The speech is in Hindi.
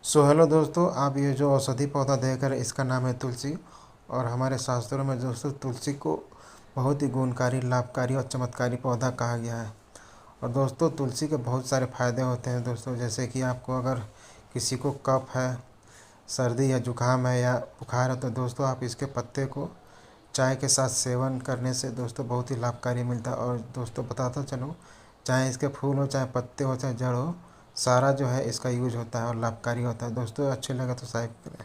हेलो दोस्तों, आप ये जो औषधि पौधा देख रहे हैं इसका नाम है तुलसी। और हमारे शास्त्रों में दोस्तों तुलसी को बहुत ही गुणकारी, लाभकारी और चमत्कारी पौधा कहा गया है। और दोस्तों तुलसी के बहुत सारे फ़ायदे होते हैं दोस्तों, जैसे कि आपको अगर किसी को कफ है, सर्दी या जुकाम है या बुखार है तो दोस्तों आप इसके पत्ते को चाय के साथ सेवन करने से दोस्तों बहुत ही लाभकारी मिलता है। और दोस्तों बताता चलूँ, चाहे इसके फूल हो, चाहे पत्ते हो, चाहे जड़ हो, सारा जो है इसका यूज होता है और लाभकारी होता है। दोस्तों अच्छे लगे तो सब्सक्राइब करें।